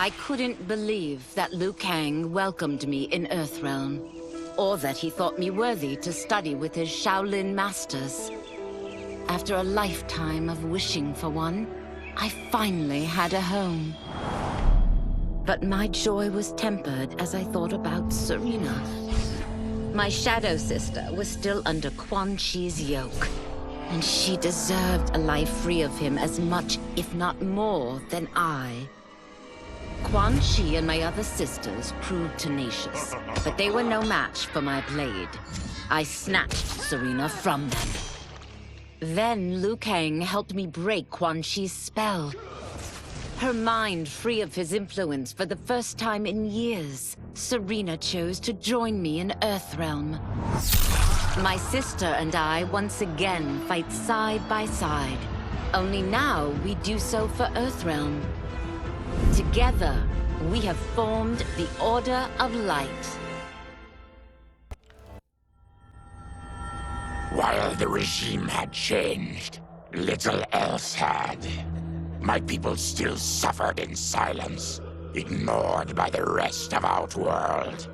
I couldn't believe that Liu Kang welcomed me in Earthrealm, or that he thought me worthy to study with his Shaolin masters. After a lifetime of wishing for one, I finally had a home. But my joy was tempered as I thought about Serena. My shadow sister was still under Quan Chi's yoke, and she deserved a life free of him as much, if not more, than I. Quan Chi and my other sisters proved tenacious, but they were no match for my blade. I snatched Serena from them. Then Liu Kang helped me break Quan Chi's spell. Her mind free of his influence for the first time in years, Serena chose to join me in Earthrealm. My sister and I once again fight side by side. Only now we do so for Earthrealm. Together, we have formed the Order of Light. While the regime had changed, little else had. My people still suffered in silence, ignored by the rest of Outworld.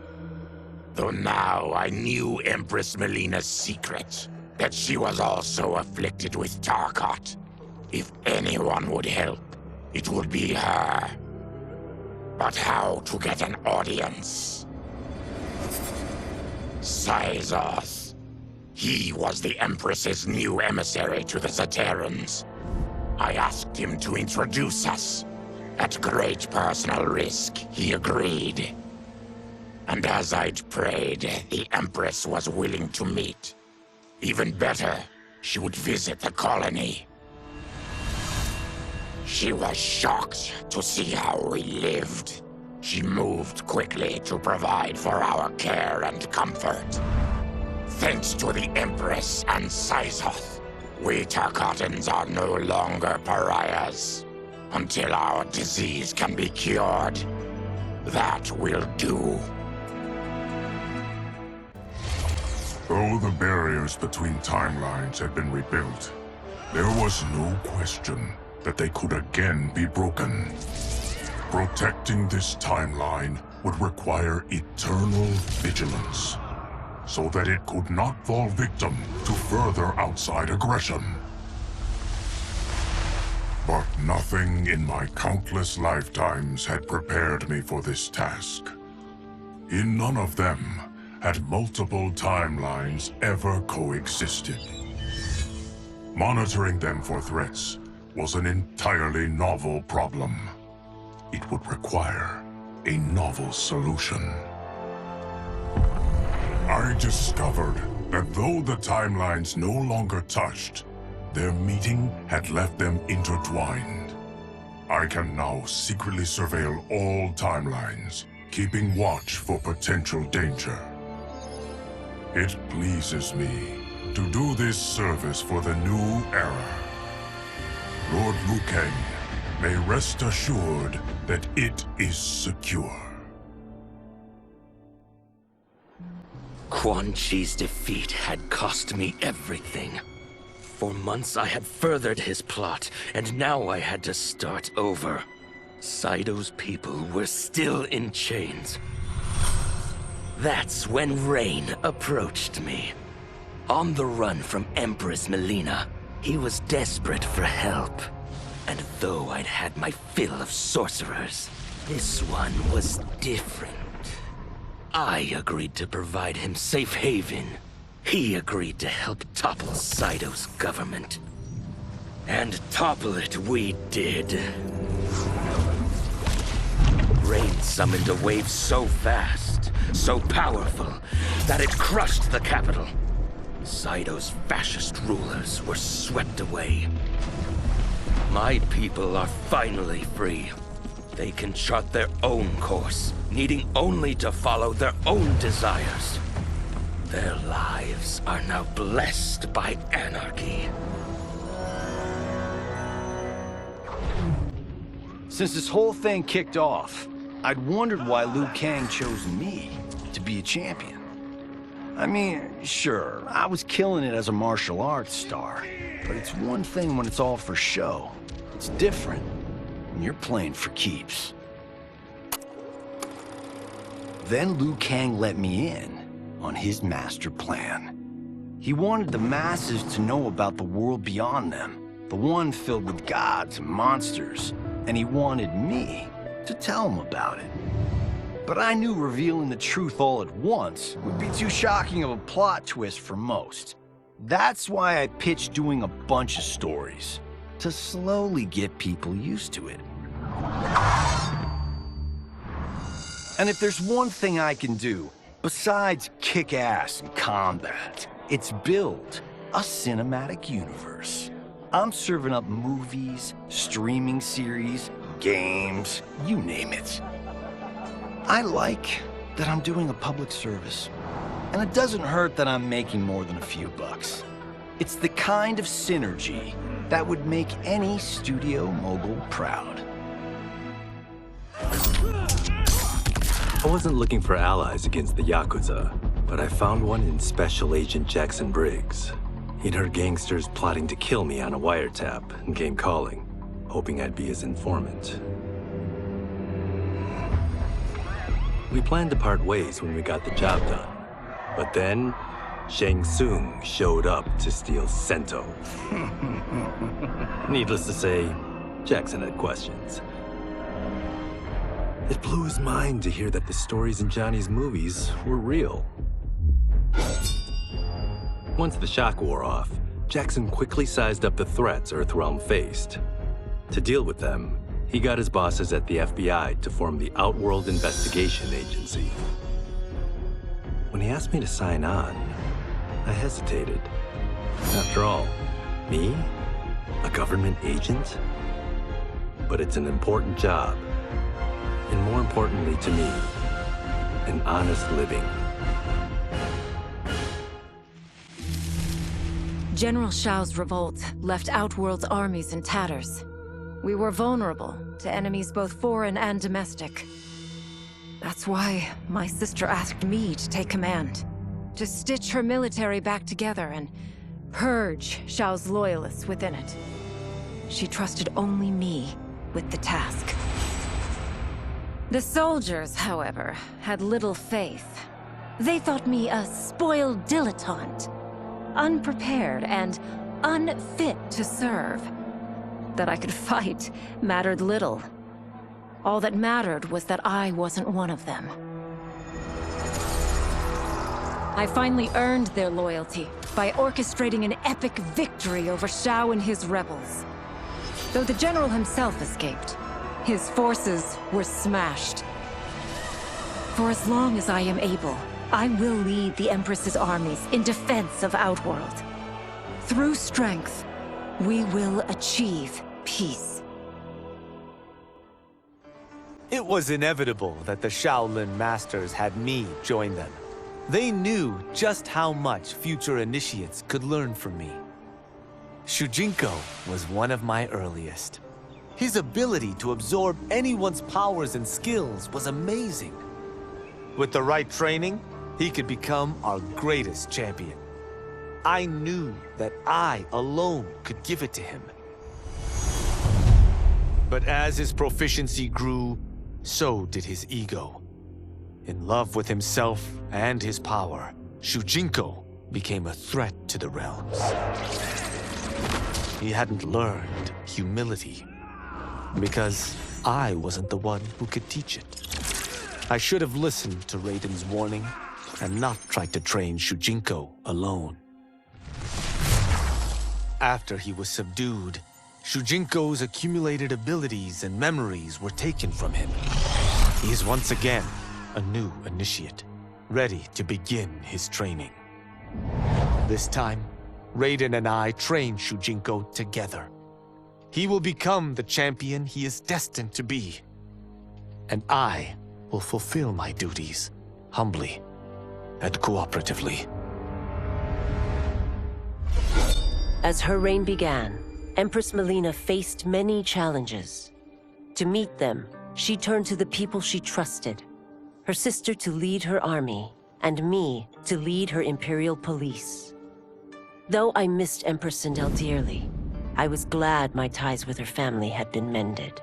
Though now I knew Empress Melina's secret, that she was also afflicted with Tarkat. If anyone would help, it would be her. But how to get an audience? Syzoth. He was the Empress's new emissary to the Zaterrans. I asked him to introduce us. At great personal risk, he agreed. And as I'd prayed, the Empress was willing to meet. Even better, she would visit the colony. She was shocked to see how we lived. She moved quickly to provide for our care and comfort. Thanks to the Empress and Syzoth, we Tarkatans are no longer pariahs. Until our disease can be cured, that will do. Though the barriers between timelines had been rebuilt, there was no question that they could again be broken. Protecting this timeline would require eternal vigilance, so that it could not fall victim to further outside aggression. But nothing in my countless lifetimes had prepared me for this task. In none of them had multiple timelines ever coexisted. Monitoring them for threats was an entirely novel problem. It would require a novel solution. I discovered that though the timelines no longer touched, their meeting had left them intertwined. I can now secretly surveil all timelines, keeping watch for potential danger. It pleases me to do this service for the new era. Lord Liu Kang may rest assured that it is secure. Quan Chi's defeat had cost me everything. For months I had furthered his plot, and now I had to start over. Saito's people were still in chains. That's when Rain approached me. On the run from Empress Melina, he was desperate for help. And though I'd had my fill of sorcerers, this one was different. I agreed to provide him safe haven. He agreed to help topple Saito's government. And topple it we did. Rain summoned a wave so fast, so powerful, that it crushed the capital. Saito's fascist rulers were swept away. My people are finally free. They can chart their own course, needing only to follow their own desires. Their lives are now blessed by anarchy. Since this whole thing kicked off, I'd wondered why Liu Kang chose me to be a champion. I mean, sure, I was killing it as a martial arts star, but it's one thing when it's all for show. It's different when you're playing for keeps. Then Liu Kang let me in on his master plan. He wanted the masses to know about the world beyond them, the one filled with gods and monsters, and he wanted me to tell them about it. But I knew revealing the truth all at once would be too shocking of a plot twist for most. That's why I pitched doing a bunch of stories, to slowly get people used to it. And if there's one thing I can do, besides kick ass in combat, it's build a cinematic universe. I'm serving up movies, streaming series, games, you name it. I like that I'm doing a public service. And it doesn't hurt that I'm making more than a few bucks. It's the kind of synergy that would make any studio mogul proud. I wasn't looking for allies against the Yakuza, but I found one in Special Agent Jackson Briggs. He'd heard gangsters plotting to kill me on a wiretap and came calling, hoping I'd be his informant. We planned to part ways when we got the job done. But then, Shang Tsung showed up to steal Sento. Needless to say, Jackson had questions. It blew his mind to hear that the stories in Johnny's movies were real. Once the shock wore off, Jackson quickly sized up the threats Earthrealm faced. To deal with them, he got his bosses at the FBI to form the Outworld Investigation Agency. When he asked me to sign on, I hesitated. After all, me? A government agent? But it's an important job. And more importantly to me, an honest living. General Shao's revolt left Outworld's armies in tatters. We were vulnerable to enemies both foreign and domestic. That's why my sister asked me to take command, to stitch her military back together and purge Shao's loyalists within it. She trusted only me with the task. The soldiers, however, had little faith. They thought me a spoiled dilettante, unprepared and unfit to serve. That I could fight mattered little. All that mattered was that I wasn't one of them. I finally earned their loyalty by orchestrating an epic victory over Shao and his rebels. Though the general himself escaped, his forces were smashed. For as long as I am able, I will lead the Empress's armies in defense of Outworld. Through strength, we will achieve peace. It was inevitable that the Shaolin Masters had me join them. They knew just how much future initiates could learn from me. Shujinko was one of my earliest. His ability to absorb anyone's powers and skills was amazing. With the right training, he could become our greatest champion. I knew that I alone could give it to him. But as his proficiency grew, so did his ego. In love with himself and his power, Shujinko became a threat to the realms. He hadn't learned humility, because I wasn't the one who could teach it. I should have listened to Raiden's warning and not tried to train Shujinko alone. After he was subdued, Shujinko's accumulated abilities and memories were taken from him. He is once again a new initiate, ready to begin his training. This time, Raiden and I train Shujinko together. He will become the champion he is destined to be. And I will fulfill my duties, humbly and cooperatively. As her reign began, Empress Melina faced many challenges. To meet them, she turned to the people she trusted. Her sister to lead her army, and me to lead her Imperial police. Though I missed Empress Sindel dearly, I was glad my ties with her family had been mended.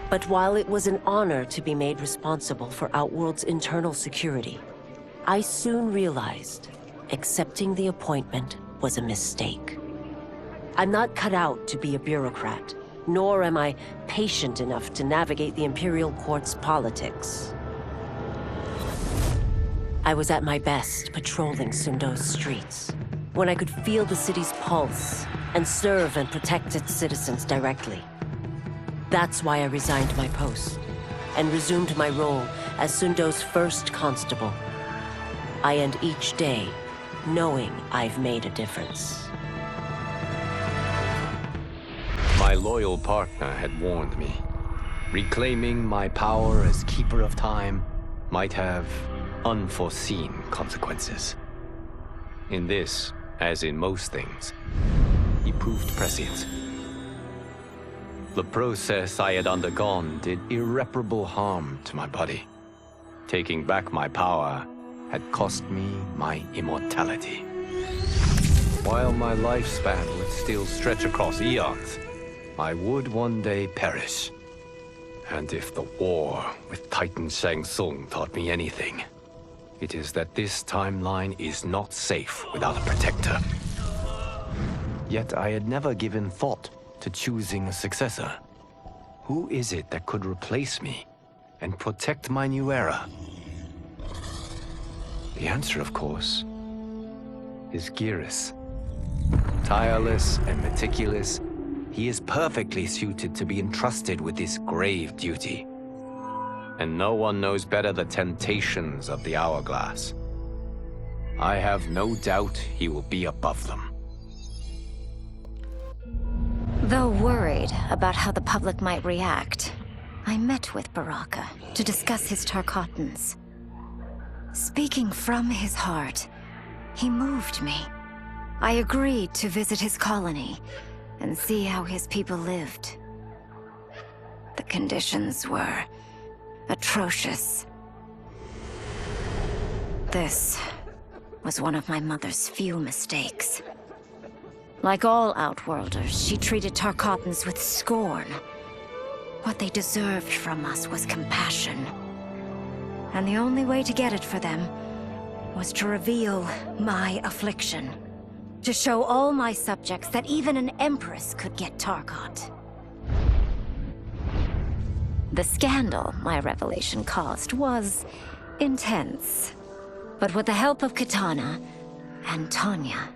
But while it was an honor to be made responsible for Outworld's internal security, I soon realized accepting the appointment was a mistake. I'm not cut out to be a bureaucrat, nor am I patient enough to navigate the Imperial Court's politics. I was at my best patrolling Sundo's streets, when I could feel the city's pulse and serve and protect its citizens directly. That's why I resigned my post and resumed my role as Sundo's first constable. I end each day knowing I've made a difference. My loyal partner had warned me. Reclaiming my power as Keeper of Time might have unforeseen consequences. In this, as in most things, he proved prescient. The process I had undergone did irreparable harm to my body. Taking back my power had cost me my immortality. While my lifespan would still stretch across eons, I would one day perish. And if the war with Titan Shang Tsung taught me anything, it is that this timeline is not safe without a protector. Yet I had never given thought to choosing a successor. Who is it that could replace me and protect my new era? The answer, of course, is Geras. Tireless and meticulous, he is perfectly suited to be entrusted with this grave duty. And no one knows better the temptations of the hourglass. I have no doubt he will be above them. Though worried about how the public might react, I met with Baraka to discuss his Tarkatans. Speaking from his heart, he moved me. I agreed to visit his colony and see how his people lived. The conditions were atrocious. This was one of my mother's few mistakes. Like all Outworlders, she treated Tarkatans with scorn. What they deserved from us was compassion. And the only way to get it for them was to reveal my affliction. To show all my subjects that even an empress could get Tarkat. The scandal my revelation caused was intense. But with the help of Kitana and Tanya,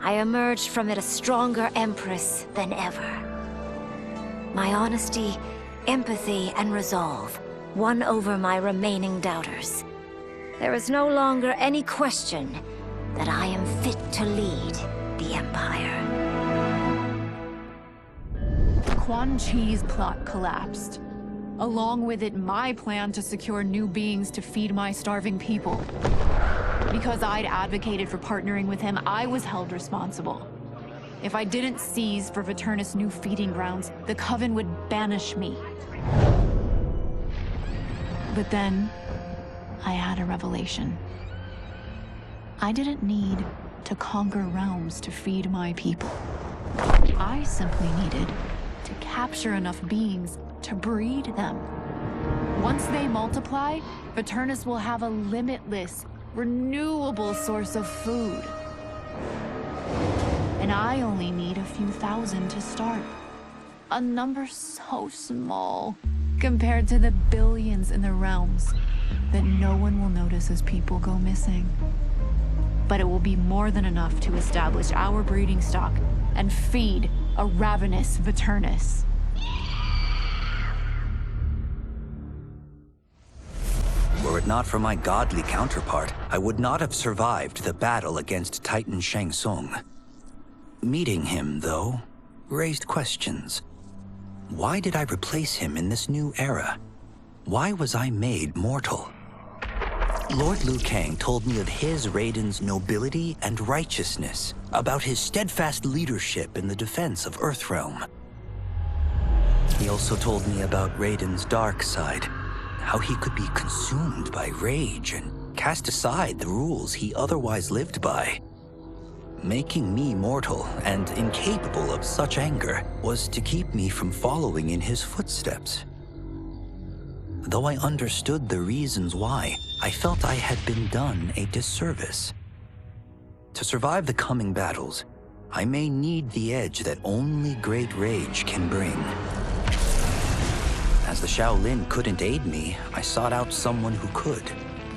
I emerged from it a stronger empress than ever. My honesty, empathy, and resolve won over my remaining doubters. There is no longer any question that I am fit to lead the Empire. Quan Chi's plot collapsed. Along with it, my plan to secure new beings to feed my starving people. Because I'd advocated for partnering with him, I was held responsible. If I didn't seize for Viternus' new feeding grounds, the Coven would banish me. But then, I had a revelation. I didn't need to conquer realms to feed my people. I simply needed to capture enough beings to breed them. Once they multiply, Viternus will have a limitless, renewable source of food. And I only need a few thousand to start. A number so small compared to the billions in the realms that no one will notice as people go missing. But it will be more than enough to establish our breeding stock and feed a ravenous Viternus. Were it not for my godly counterpart, I would not have survived the battle against Titan Shang Tsung. Meeting him, though, raised questions. Why did I replace him in this new era? Why was I made mortal? Lord Liu Kang told me of his Raiden's nobility and righteousness, about his steadfast leadership in the defense of Earthrealm. He also told me about Raiden's dark side, how he could be consumed by rage and cast aside the rules he otherwise lived by. Making me mortal and incapable of such anger was to keep me from following in his footsteps. though I understood the reasons why, I felt I had been done a disservice. To survive the coming battles, I may need the edge that only great rage can bring. As the Shaolin couldn't aid me, I sought out someone who could.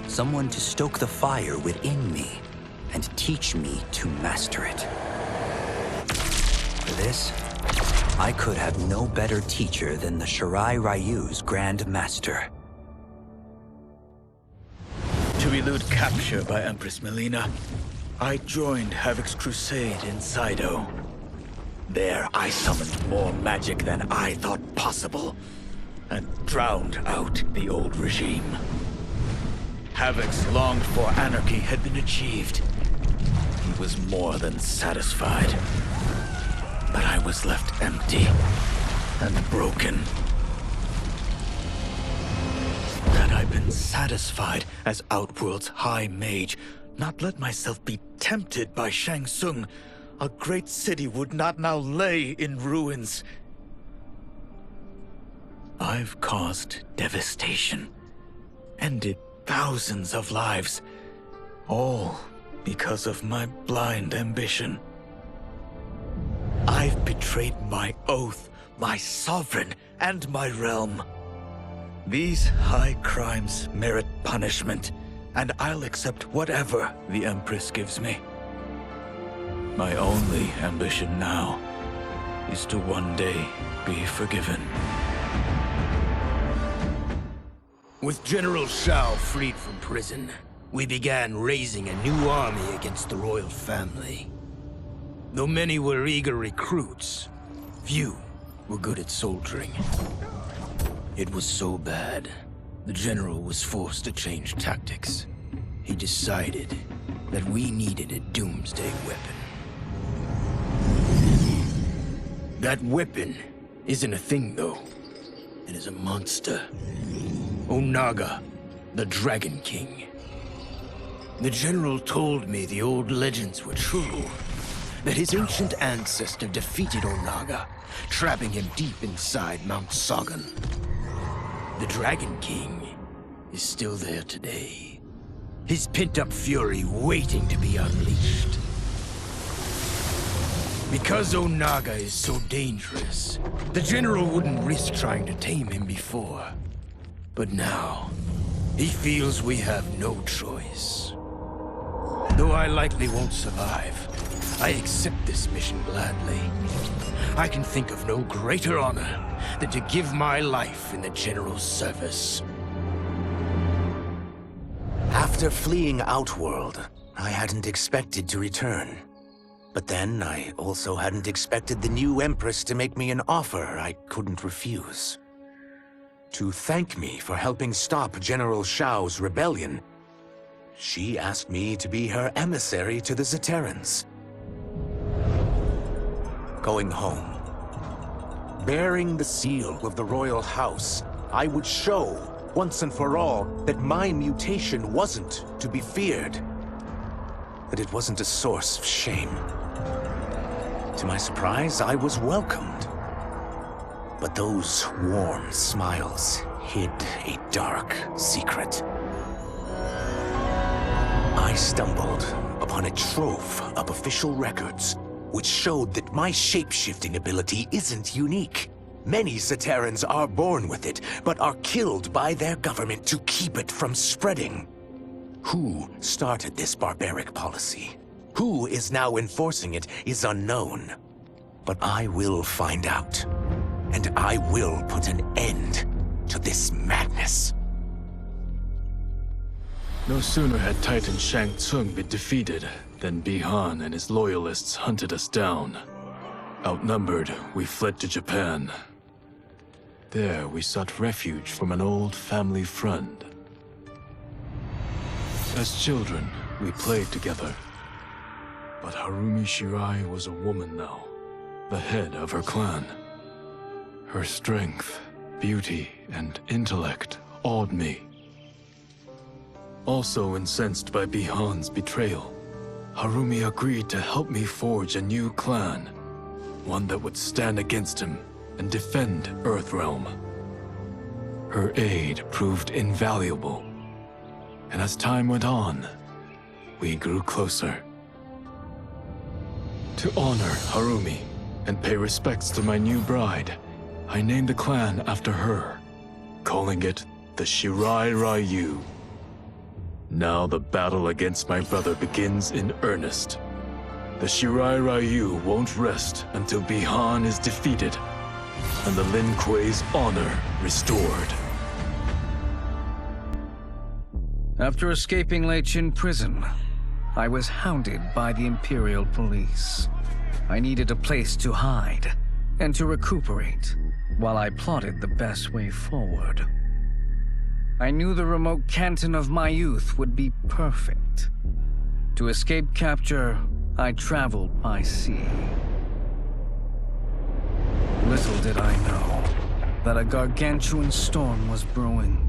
Someone to stoke the fire within me and teach me to master it. For this, I could have no better teacher than the Shirai Ryu's Grand Master. To elude capture by Empress Melina, I joined Havoc's crusade in Saido. There, I summoned more magic than I thought possible, and drowned out the old regime. Havoc's longed-for anarchy had been achieved. He was more than satisfied. But I was left empty and broken. Had I been satisfied as Outworld's High Mage, not let myself be tempted by Shang Tsung, a great city would not now lay in ruins. I've caused devastation, ended thousands of lives, all because of my blind ambition. I've betrayed my oath, my sovereign, and my realm. These high crimes merit punishment, and I'll accept whatever the Empress gives me. My only ambition now is to one day be forgiven. With General Shao freed from prison, we began raising a new army against the royal family. Though many were eager recruits, few were good at soldiering. It was so bad, the general was forced to change tactics. He decided that we needed a doomsday weapon. That weapon isn't a thing, though. It is a monster. Onaga, the Dragon King. The general told me the old legends were true, that his ancient ancestor defeated Onaga, trapping him deep inside Mount Sagan. The Dragon King is still there today, his pent-up fury waiting to be unleashed. Because Onaga is so dangerous, the general wouldn't risk trying to tame him before. But now, he feels we have no choice. Though I likely won't survive, I accept this mission gladly. I can think of no greater honor than to give my life in the general's service. After fleeing Outworld, I hadn't expected to return. But then, I also hadn't expected the new Empress to make me an offer I couldn't refuse. To thank me for helping stop General Shao's rebellion, she asked me to be her emissary to the Zaterrans. Going home, bearing the seal of the royal house, I would show, once and for all, that my mutation wasn't to be feared. That it wasn't a source of shame. To my surprise, I was welcomed. But those warm smiles hid a dark secret. I stumbled upon a trove of official records, which showed that my shape-shifting ability isn't unique. Many Zaterrans are born with it, but are killed by their government to keep it from spreading. Who started this barbaric policy? Who is now enforcing it is unknown. But I will find out. And I will put an end to this madness. No sooner had Titan Shang Tsung been defeated than Bihan and his loyalists hunted us down. Outnumbered, we fled to Japan. There, we sought refuge from an old family friend. As children, we played together. But Harumi Shirai was a woman now, the head of her clan. Her strength, beauty, and intellect awed me. Also incensed by Bihan's betrayal, Harumi agreed to help me forge a new clan, one that would stand against him and defend Earthrealm. Her aid proved invaluable, and as time went on, we grew closer. To honor Harumi and pay respects to my new bride, I named the clan after her, calling it the Shirai Ryu. Now the battle against my brother begins in earnest. The Shirai Ryu won't rest until Bihan is defeated and the Lin Kuei's honor restored. After escaping Lei Chin prison, I was hounded by the Imperial Police. I needed a place to hide and to recuperate while I plotted the best way forward. I knew the remote canton of my youth would be perfect. To escape capture, I traveled by sea. Little did I know that a gargantuan storm was brewing.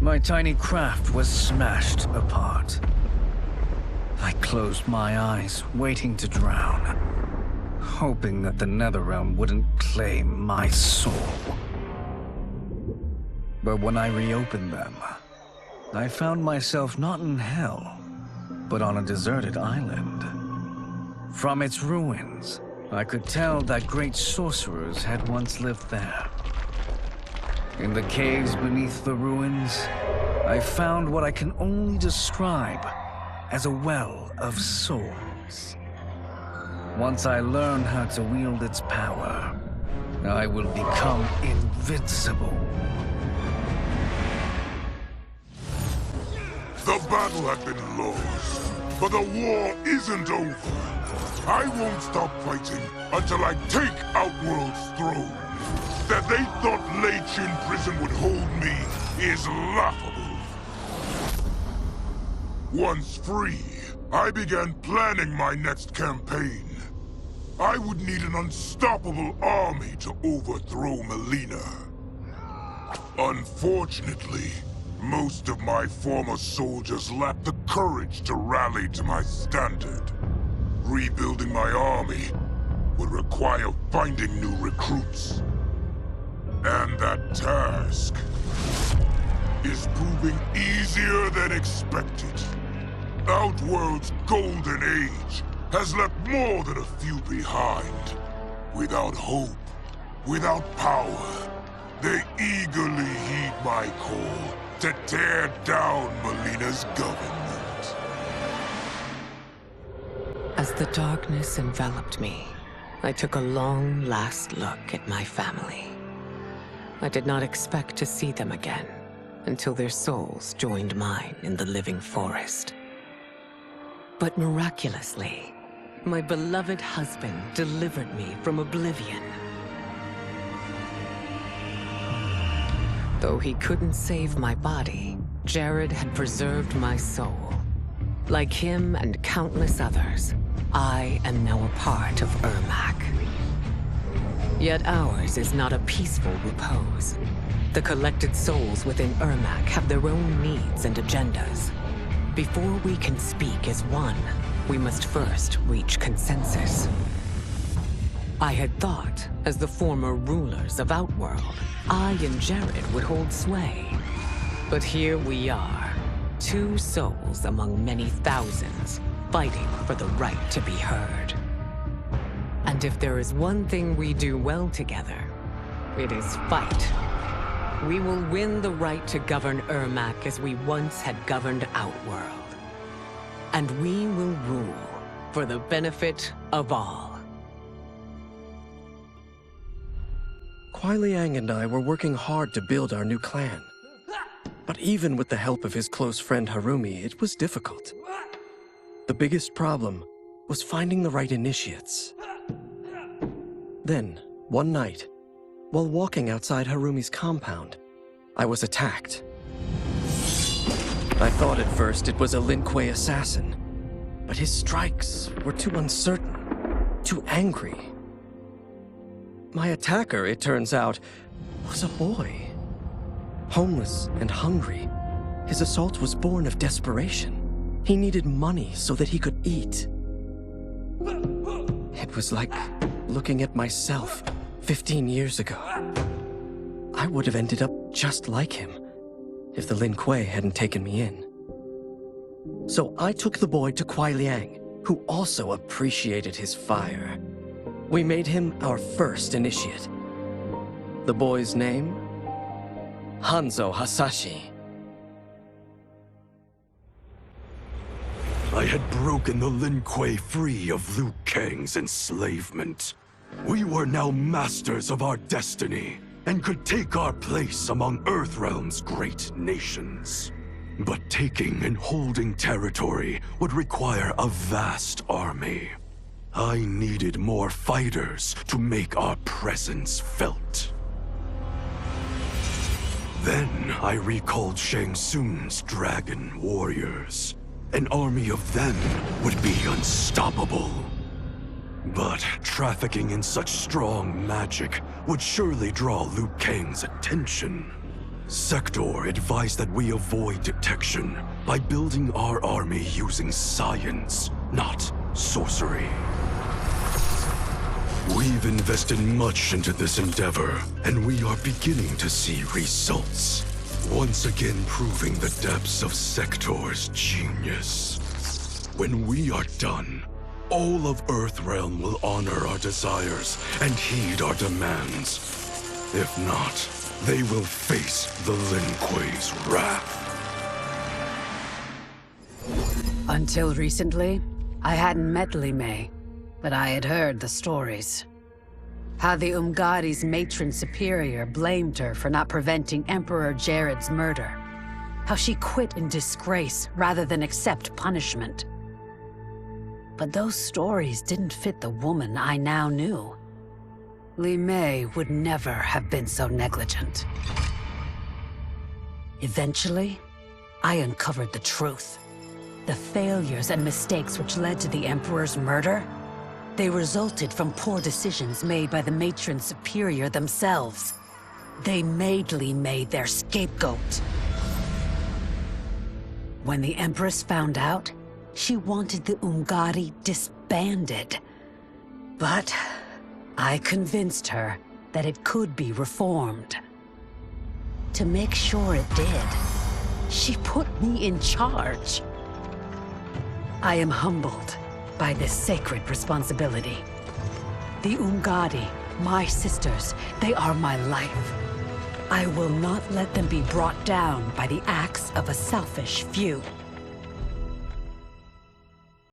My tiny craft was smashed apart. I closed my eyes, waiting to drown, hoping that the Netherrealm wouldn't claim my soul. But when I reopened them, I found myself not in hell, but on a deserted island. From its ruins, I could tell that great sorcerers had once lived there. In the caves beneath the ruins, I found what I can only describe as a well of souls. Once I learn how to wield its power, I will become invincible. The battle had been lost, but the war isn't over. I won't stop fighting until I take Outworld's throne. That they thought Lei Chin prison would hold me is laughable. Once free, I began planning my next campaign. I would need an unstoppable army to overthrow Melina. Unfortunately, most of my former soldiers lacked the courage to rally to my standard. Rebuilding my army would require finding new recruits. And that task is proving easier than expected. Outworld's golden age has left more than a few behind. Without hope, without power, they eagerly heed my call to tear down Melina's government. As the darkness enveloped me, I took a long last look at my family. I did not expect to see them again until their souls joined mine in the living forest. But miraculously, my beloved husband delivered me from oblivion. Though he couldn't save my body, Jared had preserved my soul. Like him and countless others, I am now a part of Ermac. Yet ours is not a peaceful repose. The collected souls within Ermac have their own needs and agendas. Before we can speak as one, we must first reach consensus. I had thought, as the former rulers of Outworld, I and Jared would hold sway. But here we are, two souls among many thousands, fighting for the right to be heard. And if there is one thing we do well together, it is fight. We will win the right to govern Ermac as we once had governed Outworld. And we will rule for the benefit of all. Kuai Liang and I were working hard to build our new clan. But even with the help of his close friend Harumi, it was difficult. The biggest problem was finding the right initiates. Then, one night, while walking outside Harumi's compound, I was attacked. I thought at first it was a Lin Kuei assassin, but his strikes were too uncertain, too angry. My attacker, it turns out, was a boy. Homeless and hungry, his assault was born of desperation. He needed money so that he could eat. It was like looking at myself 15 years ago. I would have ended up just like him if the Lin Kuei hadn't taken me in. So I took the boy to Kuai Liang, who also appreciated his fire. We made him our first initiate. The boy's name? Hanzo Hasashi. I had broken the Lin Kuei free of Liu Kang's enslavement. We were now masters of our destiny, and could take our place among Earthrealm's great nations. But taking and holding territory would require a vast army. I needed more fighters to make our presence felt. Then I recalled Shang Tsung's dragon warriors. An army of them would be unstoppable. But trafficking in such strong magic would surely draw Liu Kang's attention. Sector advised that we avoid detection by building our army using science, not sorcery. We've invested much into this endeavor, and we are beginning to see results. Once again proving the depths of Sector's genius. When we are done, all of Earthrealm will honor our desires and heed our demands. If not, they will face the Lin Kuei's wrath. Until recently, I hadn't met Li Mei, but I had heard the stories. How the Umgadi's matron superior blamed her for not preventing Emperor Jared's murder. How she quit in disgrace rather than accept punishment. But those stories didn't fit the woman I now knew. Li Mei would never have been so negligent. Eventually, I uncovered the truth. The failures and mistakes which led to the Emperor's murder, they resulted from poor decisions made by the matron superior themselves. They made Li Mei their scapegoat. When the Empress found out, she wanted the Umgadi disbanded. But I convinced her that it could be reformed. To make sure it did, she put me in charge. I am humbled by this sacred responsibility. The Umgadi, my sisters, they are my life. I will not let them be brought down by the acts of a selfish few.